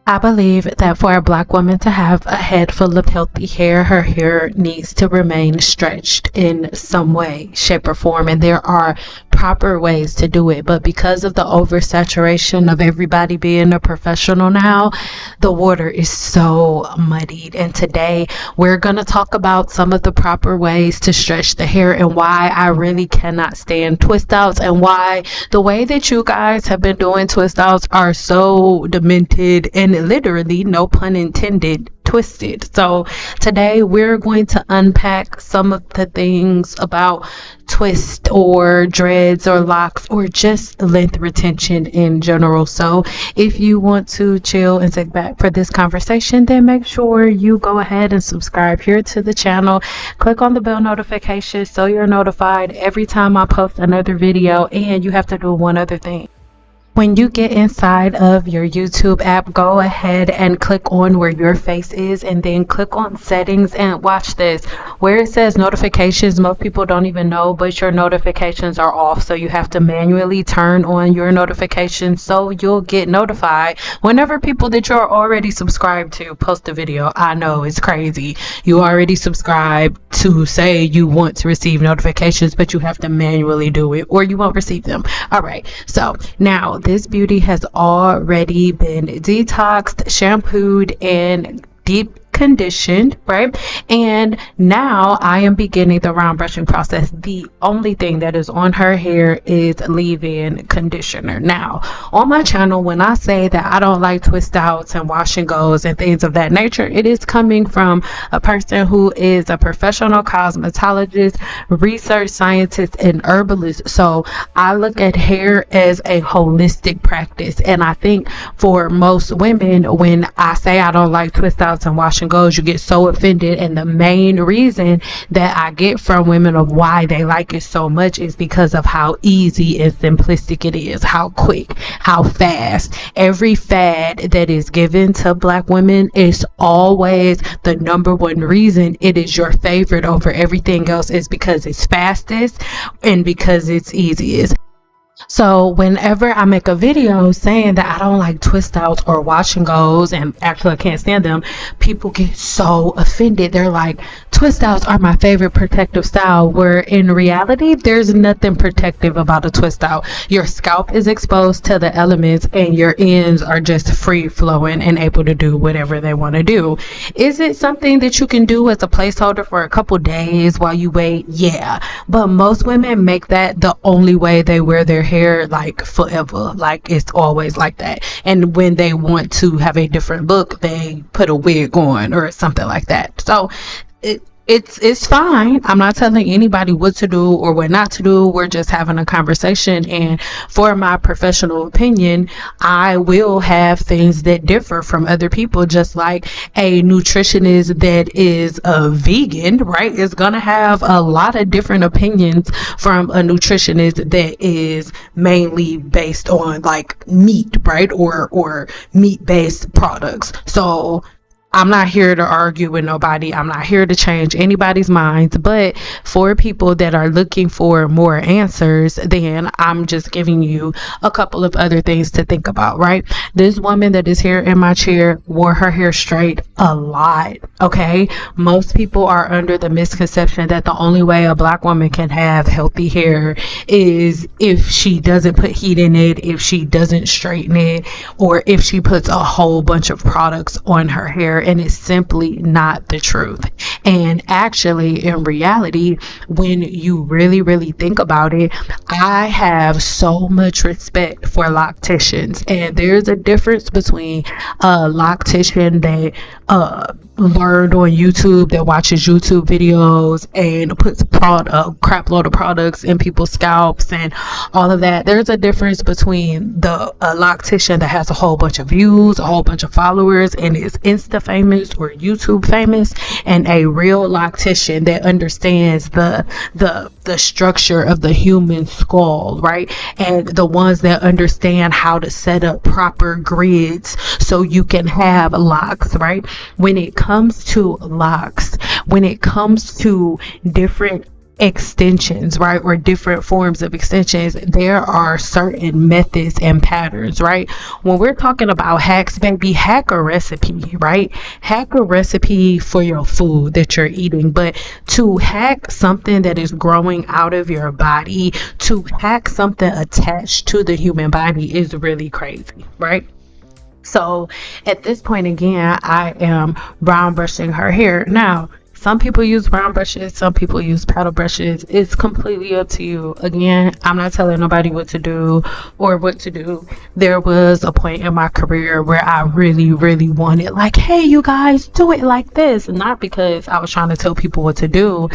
I believe that for a Black woman to have a head full of healthy hair, her hair needs to remain stretched in some way, shape, or form. And there are proper ways to do it. But because of the oversaturation of everybody being a professional now, the water is so muddied. And today we're going to talk about some of the proper ways to stretch the hair and why I really cannot stand twist outs, and why the way that you guys have been doing twist outs are so demented and literally, no pun intended, twisted. So today we're going to unpack some of the things about twist or dreads or locks or just length retention in general. So if you want to chill and sit back for this conversation, then make sure you go ahead and subscribe here to the channel. Click on the bell notification so you're notified every time I post another video. And you have to do one other thing. When you get inside of your YouTube app, go ahead and click on where your face is and then click on settings, and watch this. Where it says notifications, most people don't even know, but your notifications are off. So you have to manually turn on your notifications so you'll get notified whenever people that you're already subscribed to post a video. I know it's crazy. You already subscribed to say you want to receive notifications, but you have to manually do it or you won't receive them. All right. So now, this beauty has already been detoxed, shampooed, and deep conditioned, right? And now I am beginning the round brushing process. The only thing that is on her hair is leave-in conditioner. Now, on my channel, when I say that I don't like twist outs and wash and goes and things of that nature, it is coming from a person who is a professional cosmetologist, research scientist, and herbalist. So I look at hair as a holistic practice. And I think for most women, when I say I don't like twist outs and wash and goes, you get so offended. And the main reason that I get from women of why they like it so much is because of how easy and simplistic it is, how quick, how fast. Every fad that is given to Black women is always the number one reason it is your favorite over everything else, is because it's fastest and because it's easiest. So whenever I make a video saying that I don't like twist outs or wash and goes, and actually I can't stand them, people get so offended. They're like, twist outs are my favorite protective style, where in reality there's nothing protective about a twist out. Your scalp is exposed to the elements and your ends are just free flowing and able to do whatever they want to do. Is it something that you can do as a placeholder for a couple days while you wait? Yeah, but most women make that the only way they wear their hair, like forever. Like it's always like that. And when they want to have a different look, they put a wig on or something like that. So it's fine. I'm not telling anybody what to do or what not to do. We're just having a conversation. And for my professional opinion, I will have things that differ from other people, just like a nutritionist that is a vegan, right, is going to have a lot of different opinions from a nutritionist that is mainly based on like meat, right, or meat-based products. So I'm not here to argue with nobody. I'm not here to change anybody's minds. But for people that are looking for more answers, then I'm just giving you a couple of other things to think about, right? This woman that is here in my chair wore her hair straight a lot, okay? Most people are under the misconception that the only way a Black woman can have healthy hair is if she doesn't put heat in it, if she doesn't straighten it, or if she puts a whole bunch of products on her hair. And it's simply not the truth. And actually, in reality, when you really think about it, I have so much respect for locticians. And there's a difference between a loctician that learned on YouTube, that watches YouTube videos and puts a crap load of products in people's scalps and all of that. There's a difference between a loctician that has a whole bunch of views, a whole bunch of followers, and is Insta famous or YouTube famous, and a real loctician that understands the structure of the human skull, right? And the ones that understand how to set up proper grids so you can have locks, right? When it comes to locks, when it comes to different extensions, right, or different forms of extensions, there are certain methods and patterns, right? When we're talking about hacks, baby, hack a recipe, right? Hack a recipe for your food that you're eating, but to hack something that is growing out of your body, to hack something attached to the human body is really crazy, right? So at this point, again, I am brown brushing her hair. Now, some people use brown brushes, some people use paddle brushes. It's completely up to you. Again, I'm not telling nobody what to do or what to do. There was a point in my career where I really, really wanted, like, hey, you guys, do it like this. Not because I was trying to tell people what to do,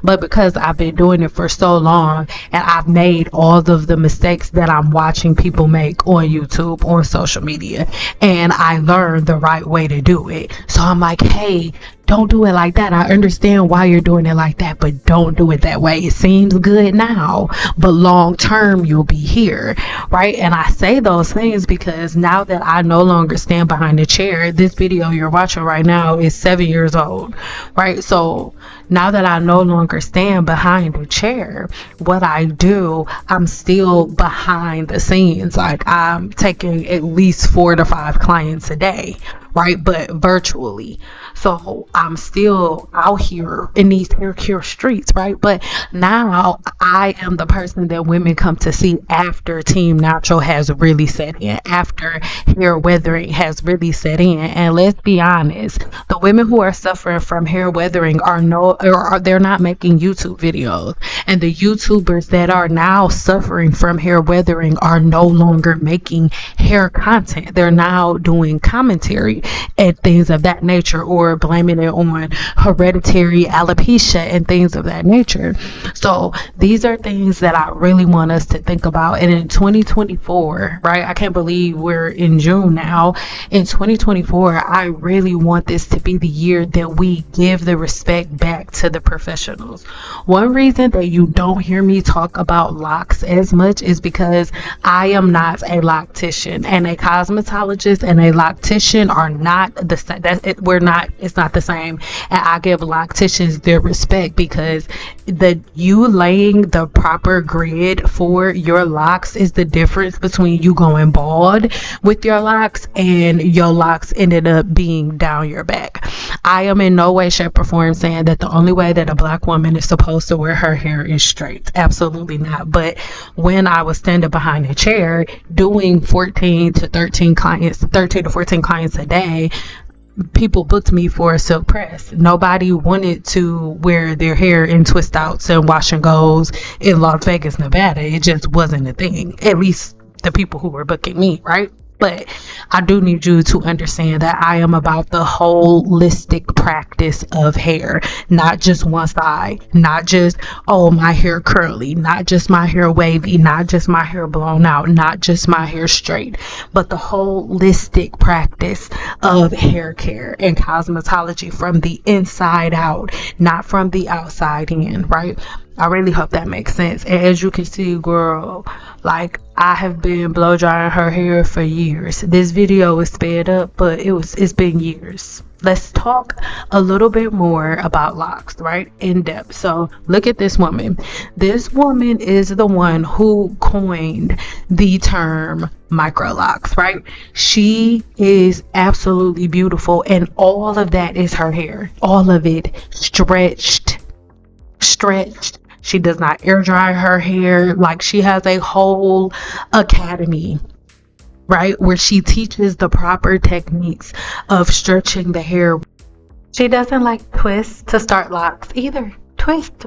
but because I've been doing it for so long and I've made all of the mistakes that I'm watching people make on YouTube, on social media, and I learned the right way to do it. So I'm like, hey, don't do it like that. I understand why you're doing it like that, but don't do it that way. It seems good now, but long term you'll be here, right? And I say those things because now that I no longer stand behind the chair, this video you're watching right now is 7 years old, right? So now that I no longer stand behind the chair, what I do, I'm still behind the scenes. Like, I'm taking at least 4 to 5 clients a day, right? But virtually. So I'm still out here in these hair care streets, right? But now I am the person that women come to see after Team Natural has really set in, after hair weathering has really set in. And let's be honest, the women who are suffering from hair weathering they're not making YouTube videos. And the YouTubers that are now suffering from hair weathering are no longer making hair content. They're now doing commentary and things of that nature, or blaming it on hereditary alopecia and things of that nature. So these are things that I really want us to think about. And in 2024, right, I can't believe we're in June now. In 2024, I really want this to be the year that we give the respect back to the professionals. One reason that you don't hear me talk about locks as much is because I am not a loctician, and a cosmetologist and a loctician are not the same. It's not the same. And I give locticians their respect because you laying the proper grid for your locks is the difference between you going bald with your locks and your locks ended up being down your back. I am in no way, shape, or form saying that the only way that a black woman is supposed to wear her hair is straight. Absolutely not. But when I was standing behind a chair doing 13 to 14 clients a day, people booked me for a silk press. Nobody wanted to wear their hair in twist outs and wash and goes in Las Vegas, Nevada. It just wasn't a thing. At least the people who were booking me, right? But I do need you to understand that I am about the holistic practice of hair, not just one side, not just, oh, my hair curly, not just my hair wavy, not just my hair blown out, not just my hair straight, but the holistic practice of hair care and cosmetology from the inside out, not from the outside in, right? I really hope that makes sense. And as you can see, girl, like, I have been blow drying her hair for years. This video is sped up, but it's been years. Let's talk a little bit more about locks, right? In depth. So look at this woman. This woman is the one who coined the term microlocks, right? She is absolutely beautiful, and all of that is her hair. All of it stretched. She does not air dry her hair. Like, she has a whole academy, right, where she teaches the proper techniques of stretching the hair. She doesn't like twists to start locks either. Twist.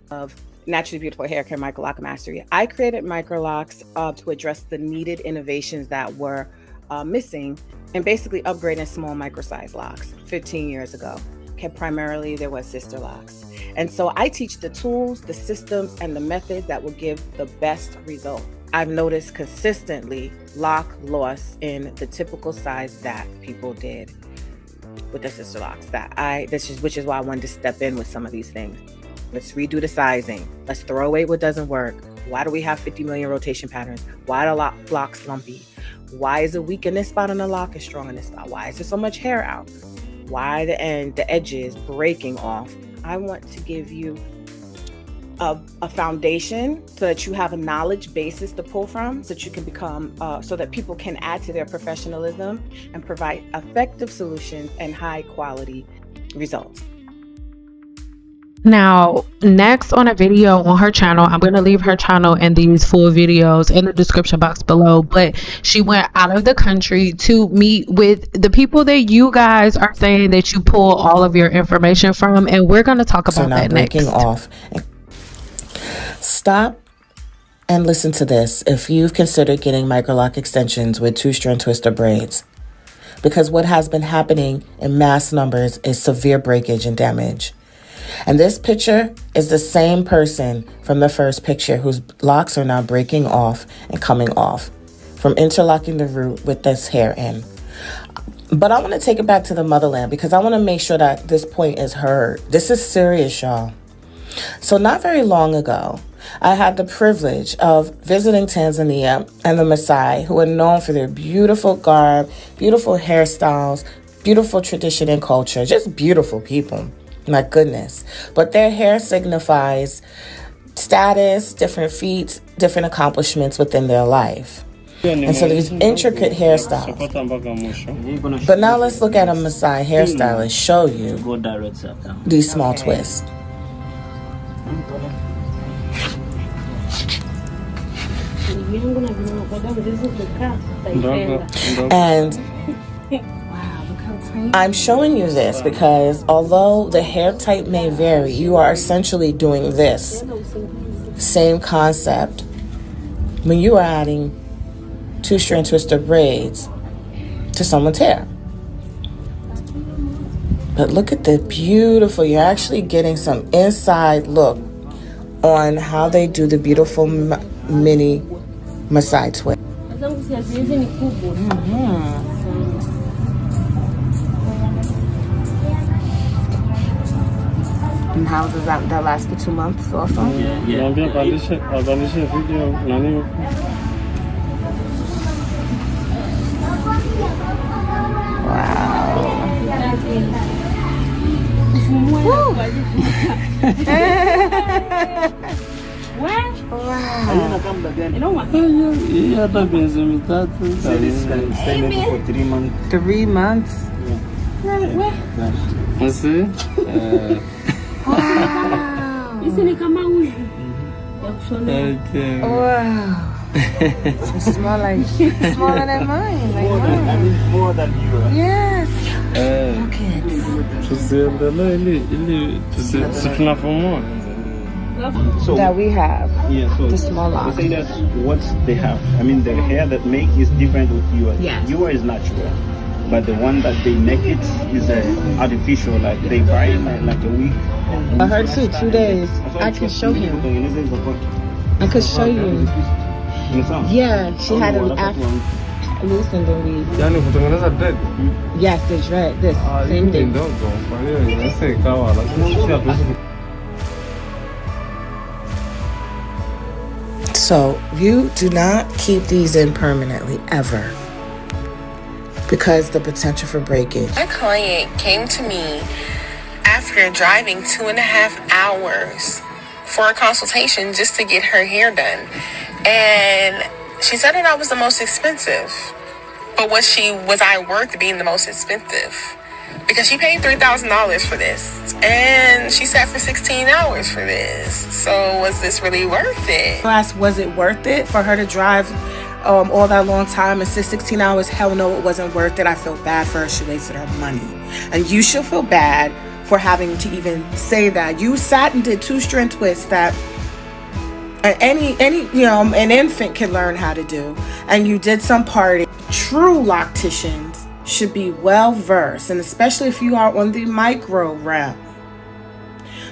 Of Naturally Beautiful Hair Care Microlock Mastery. I created Microlocks to address the needed innovations that were missing and basically upgrading small micro-size locks 15 years ago. Primarily there was sister locks. And so I teach the tools, the systems, and the methods that will give the best result. I've noticed consistently lock loss in the typical size that people did with the sister locks. Which is why I wanted to step in with some of these things. Let's redo the sizing. Let's throw away what doesn't work. Why do we have 50 million rotation patterns? Why are locks lumpy? Why is it weak in this spot on the lock and strong in this spot? Why is there so much hair out? why the edges breaking off. I want to give you a foundation so that you have a knowledge basis to pull from, so that you can become, so that people can add to their professionalism and provide effective solutions and high quality results. Now, next on a video on her channel, I'm going to leave her channel and these full videos in the description box below, but she went out of the country to meet with the people that you guys are saying that you pull all of your information from, and we're going to talk about that next. Off. Stop and listen to this if you've considered getting Microlock extensions with 2-strand twister braids, because what has been happening in mass numbers is severe breakage and damage. And this picture is the same person from the first picture whose locks are now breaking off and coming off from interlocking the root with this hair in. But I want to take it back to the motherland because I want to make sure that this point is heard. This is serious, y'all. So not very long ago, I had the privilege of visiting Tanzania and the Maasai, who are known for their beautiful garb, beautiful hairstyles, beautiful tradition and culture, just beautiful people. My goodness. But their hair signifies status, different feats, different accomplishments within their life. And so these intricate hairstyles. But now let's look at a Maasai hairstylist show you these small twists. And I'm showing you this because although the hair type may vary, you are essentially doing this same concept when you are adding 2-strand twister braids to someone's hair. But look at the beautiful, you're actually getting some inside look on how they do the beautiful mini Maasai twist. And how does that last for 2 months also? Yeah. Wow. For 3 months. 3 months? Wow. Wow. It's smaller than mine. Like mine. More than you. Yes. Look So that we have. Yeah, so the small locks. Say that what they have. I mean, the hair that make is different with yours. Yes. Yours is natural, but the one that they make it is artificial. Like they buy it like a week. I heard too. 2 days. I can show him. I could show you. Yeah, she had it loosened and we. Yes, the dread. This same thing. So you do not keep these in permanently ever, because the potential for breakage. My client came to me after driving 2.5 hours for a consultation just to get her hair done. And she said that I was the most expensive. But was I worth being the most expensive? Because she paid $3,000 for this. And she sat for 16 hours for this. So was this really worth it? Was it worth it for her to drive all that long time and sit 16 hours? Hell no, it wasn't worth it. I felt bad for her. She wasted her money. And you should feel bad for having to even say that. You sat and did 2-strand twists that any an infant can learn how to do. And you did some party. True locticians should be well versed, and especially if you are on the micro realm,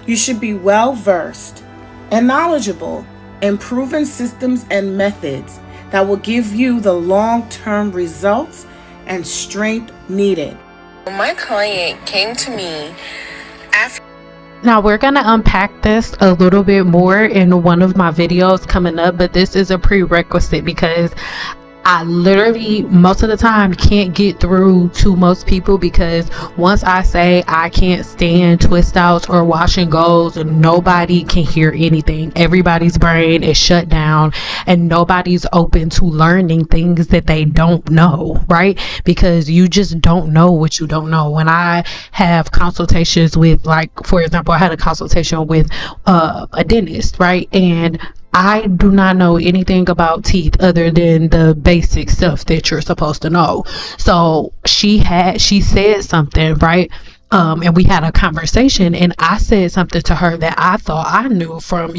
you should be well versed and knowledgeable in proven systems and methods that will give you the long-term results and strength needed. My client came to me after. Now we're going to unpack this a little bit more in one of my videos coming up, but this is a prerequisite because I literally most of the time can't get through to most people, because once I say I can't stand twist outs or wash and goes, nobody can hear anything. Everybody's brain is shut down and nobody's open to learning things that they don't know, right? Because you just don't know what you don't know. When I have consultations with, like, for example, I had a consultation with a dentist, right? And I do not know anything about teeth other than the basic stuff that you're supposed to know. So she said something, right? And we had a conversation, and I said something to her that I thought I knew from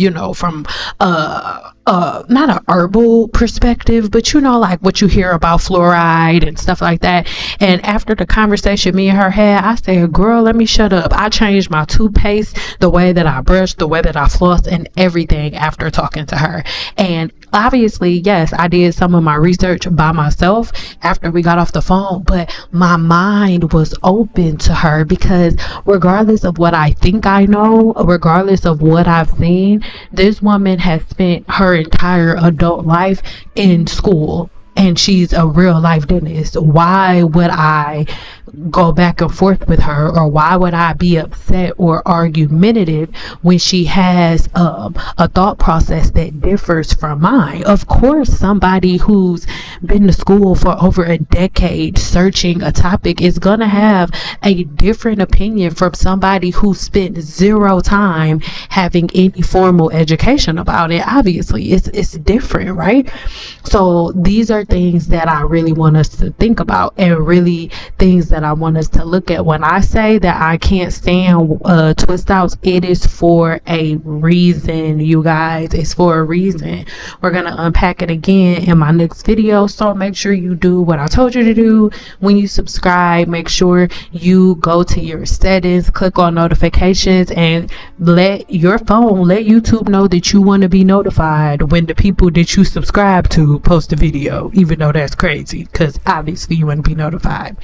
not an herbal perspective, but like what you hear about fluoride and stuff like that. And after the conversation me and her had, I said, girl, let me shut up. I changed my toothpaste, the way that I brush, the way that I floss, and everything after talking to her. And obviously, yes, I did some of my research by myself after we got off the phone, but my mind was open to her, because regardless of what I think I know, regardless of what I've seen, this woman has spent her entire adult life in school, and she's a real life dentist. Why would I go back and forth with her, or why would I be upset or argumentative when she has a thought process that differs from mine? Of course, somebody who's been to school for over a decade searching a topic is gonna have a different opinion from somebody who spent zero time having any formal education about it. Obviously, it's different, right? So these are things that I really want us to think about, and really things that I want us to look at. When I say that I can't stand twist outs, it is for a reason, you guys. It's for a reason. We're gonna unpack it again in my next video, so make sure you do what I told you to do. When you subscribe, make sure you go to your settings, click on notifications, and let YouTube know that you want to be notified when the people that you subscribe to post a video, even though that's crazy, because obviously you want to be notified.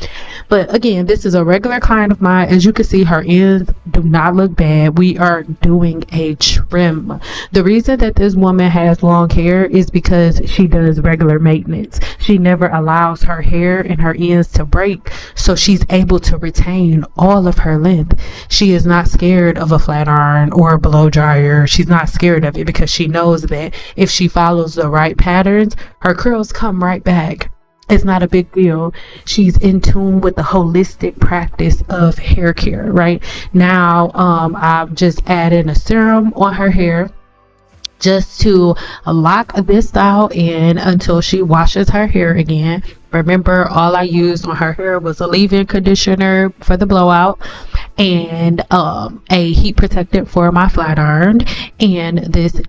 But again, this is a regular client of mine. As you can see, her ends do not look bad. We are doing a trim. The reason that this woman has long hair is because she does regular maintenance. She never allows her hair and her ends to break, so she's able to retain all of her length. She is not scared of a flat iron or a blow dryer. She's not scared of it, because she knows that if she follows the right patterns, her curls come right back. It's not a big deal. She's in tune with the holistic practice of hair care. Right now, I've just added a serum on her hair just to lock this style in until she washes her hair again. Remember, all I used on her hair was a leave-in conditioner for the blowout, and a heat protectant for my flat iron, and this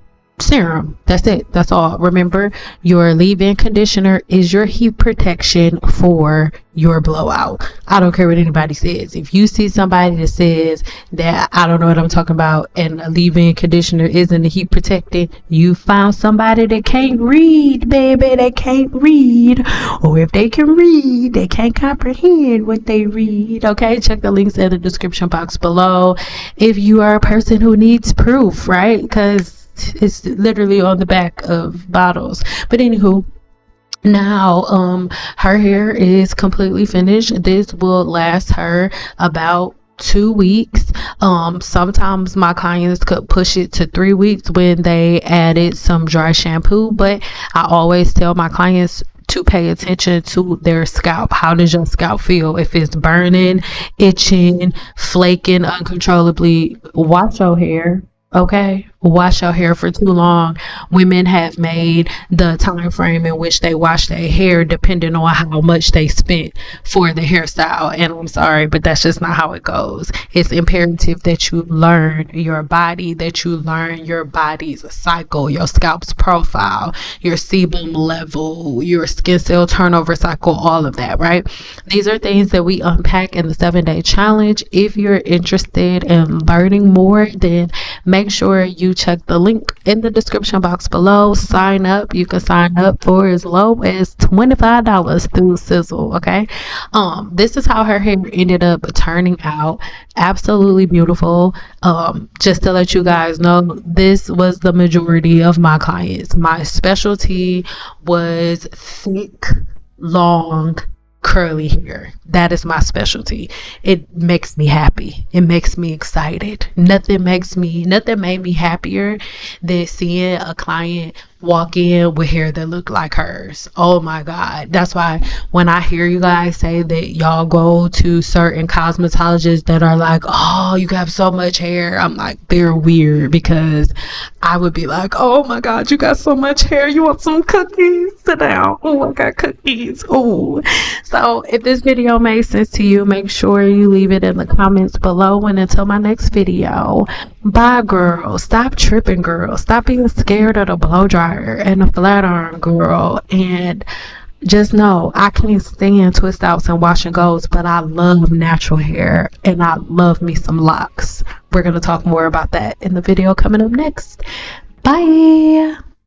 serum. That's it. That's all. Remember, your leave-in conditioner is your heat protection for your blowout. I don't care what anybody says. If you see somebody that says that I don't know what I'm talking about and a leave-in conditioner isn't a heat protecting, you found somebody that can't read, baby. They can't read. Or if they can read, they can't comprehend what they read. Okay, check the links in the description box below if you are a person who needs proof, right? Because it's literally on the back of bottles. But anywho, now her hair is completely finished. This will last her about 2 weeks. Sometimes my clients could push it to 3 weeks when they added some dry shampoo, but I always tell my clients to pay attention to their scalp. How does your scalp feel? If it's burning, itching, flaking uncontrollably, wash your hair. Okay, wash your hair. For too long, women have made the time frame in which they wash their hair depending on how much they spent for the hairstyle, and I'm sorry, but that's just not how it goes. It's imperative that you learn your body, that you learn your body's cycle, your scalp's profile, your sebum level, your skin cell turnover cycle, all of that, right? These are things that we unpack in the 7-day challenge. If you're interested in learning more, then make make sure you check the link in the description box below. Sign up. You can sign up for as low as $25 through Sizzle. Okay. This is how her hair ended up turning out. Absolutely beautiful. Just to let you guys know, this was the majority of my clients. My specialty was thick, long, curly hair. That is my specialty. It makes me happy. It makes me excited. Nothing made me happier than seeing a client walk in with hair that look like hers. Oh my God. That's why when I hear you guys say that y'all go to certain cosmetologists that are like, oh, you have so much hair, I'm like, they're weird, because I would be like, oh my God, you got so much hair, you want some cookies? Sit down. Oh, I got cookies. Oh. So if this video made sense to you, make sure you leave it in the comments below. And until my next video, bye, girl. Stop tripping, girl. Stop being scared of the blow dryer and a flat iron, girl. And just know, I can't stand twist outs and wash and goes, but I love natural hair and I love me some locks. We're going to talk more about that in the video coming up next. Bye.